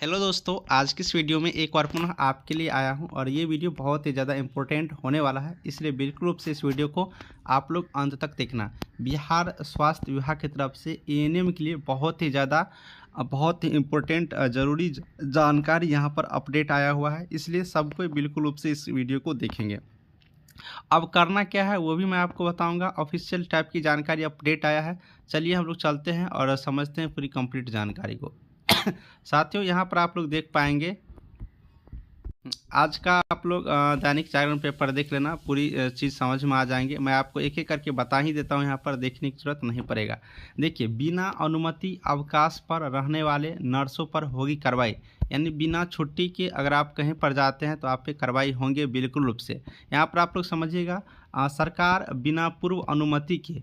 Hello दोस्तों, आज की इस वीडियो में एक बार पुनः आपके लिए आया हूं और ये वीडियो बहुत ही ज़्यादा इम्पोर्टेंट होने वाला है, इसलिए बिल्कुल रूप से इस वीडियो को आप लोग अंत तक देखना। बिहार स्वास्थ्य विभाग की तरफ से एएनएम के लिए बहुत ही इम्पोर्टेंट ज़रूरी जानकारी यहाँ पर अपडेट आया हुआ है, इसलिए सबको बिल्कुल रूप से इस वीडियो को देखेंगे। अब करना क्या है वो भी मैं आपको बताऊंगा। ऑफिशियल टाइप की जानकारी अपडेट आया है। चलिए हम लोग चलते हैं और समझते हैं पूरी कंप्लीट जानकारी को। साथियों, यहाँ पर आप लोग देख पाएंगे आज का आप लोग दैनिक जागरण पेपर देख लेना, पूरी चीज़ समझ में आ जाएंगे। मैं आपको एक एक करके बता ही देता हूँ, यहाँ पर देखने की जरूरत नहीं पड़ेगा। देखिए, बिना अनुमति अवकाश पर रहने वाले नर्सों पर होगी कार्रवाई, यानी बिना छुट्टी के अगर आप कहीं पर जाते हैं तो आप पे कार्रवाई होंगे बिल्कुल रूप से। यहाँ पर आप लोग समझिएगा, सरकार बिना पूर्व अनुमति के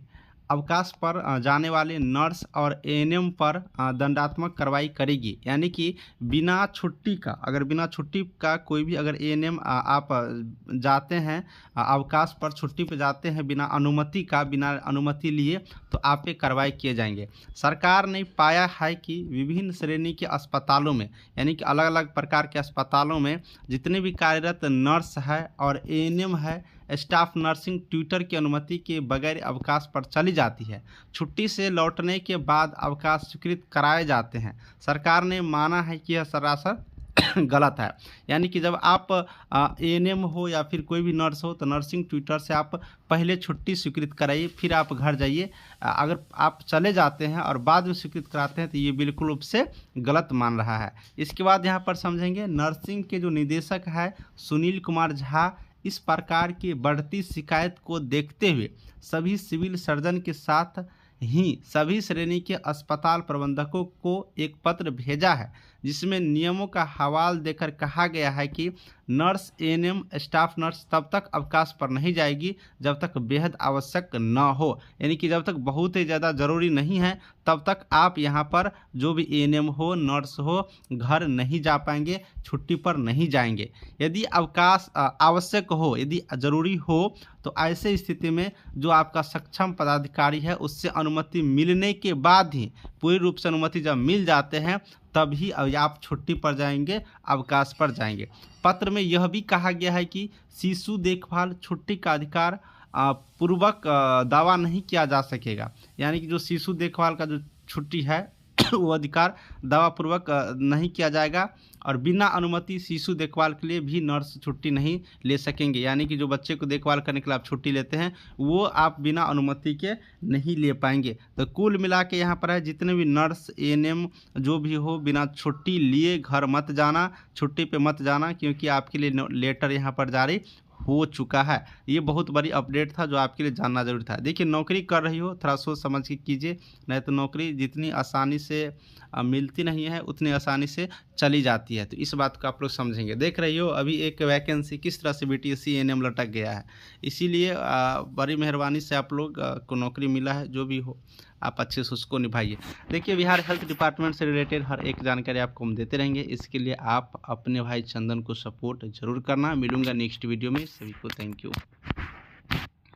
अवकाश पर जाने वाले नर्स और एएनएम पर दंडात्मक कार्रवाई करेगी। यानी कि बिना छुट्टी का, अगर बिना छुट्टी का कोई भी अगर एएनएम आप जाते हैं, अवकाश पर छुट्टी पर जाते हैं बिना अनुमति का, बिना अनुमति लिए, तो आप पे कार्रवाई किए जाएंगे। सरकार ने पाया है कि विभिन्न श्रेणी के अस्पतालों में, यानी कि अलग अलग प्रकार के अस्पतालों में जितने भी कार्यरत नर्स है और एएनएम है, स्टाफ नर्सिंग ट्यूटर की अनुमति के बगैर अवकाश पर चली जाती है। छुट्टी से लौटने के बाद अवकाश स्वीकृत कराए जाते हैं। सरकार ने माना है कि यह सरासर गलत है। यानी कि जब आप एएनएम हो या फिर कोई भी नर्स हो तो नर्सिंग ट्यूटर से आप पहले छुट्टी स्वीकृत कराइए, फिर आप घर जाइए। अगर आप चले जाते हैं और बाद में स्वीकृत कराते हैं तो ये बिल्कुल रूप से गलत मान रहा है। इसके बाद यहाँ पर समझेंगे, नर्सिंग के जो निदेशक है सुनील कुमार झा, इस प्रकार की बढ़ती शिकायत को देखते हुए सभी सिविल सर्जन के साथ ही सभी श्रेणी के अस्पताल प्रबंधकों को एक पत्र भेजा है, जिसमें नियमों का हवाला देकर कहा गया है कि नर्स एएनएम स्टाफ नर्स तब तक अवकाश पर नहीं जाएगी जब तक बेहद आवश्यक न हो। यानी कि जब तक बहुत ही ज़्यादा ज़रूरी नहीं है तब तक आप यहाँ पर जो भी एएनएम हो, नर्स हो, घर नहीं जा पाएंगे, छुट्टी पर नहीं जाएंगे। यदि अवकाश आवश्यक हो, यदि ज़रूरी हो, तो ऐसे स्थिति में जो आपका सक्षम पदाधिकारी है उससे अनुमति मिलने के बाद ही, पूरी रूप से अनुमति जब मिल जाते हैं तभी आप छुट्टी पर जाएंगे, अवकाश पर जाएंगे। पत्र में यह भी कहा गया है कि शिशु देखभाल छुट्टी का अधिकार पूर्वक दावा नहीं किया जा सकेगा। यानी कि जो शिशु देखभाल का जो छुट्टी है वो अधिकार दावापूर्वक नहीं किया जाएगा, और बिना अनुमति शिशु देखभाल के लिए भी नर्स छुट्टी नहीं ले सकेंगे। यानी कि जो बच्चे को देखभाल करने के लिए आप छुट्टी लेते हैं वो आप बिना अनुमति के नहीं ले पाएंगे। तो कुल मिला के यहाँ पर है, जितने भी नर्स एएनएम जो भी हो, बिना छुट्टी लिए घर मत जाना, छुट्टी पे मत जाना, क्योंकि आपके लिए लेटर यहाँ पर जारी हो चुका है। ये बहुत बड़ी अपडेट था जो आपके लिए जानना जरूरी था। देखिए, नौकरी कर रही हो थोड़ा सोच समझ के कीजिए, नहीं तो नौकरी जितनी आसानी से मिलती नहीं है उतनी आसानी से चली जाती है। तो इस बात को आप लोग समझेंगे। देख रही हो अभी एक वैकेंसी किस तरह से बीटीएससी एएनएम लटक गया है, इसीलिए बड़ी मेहरबानी से आप लोग को नौकरी मिला है। जो भी हो आप अच्छे से उसको निभाइए। देखिए, बिहार हेल्थ डिपार्टमेंट से रिलेटेड हर एक जानकारी आपको हम देते रहेंगे। इसके लिए आप अपने भाई चंदन को सपोर्ट जरूर करना। मिलूंगा नेक्स्ट वीडियो में। सभी को थैंक यू।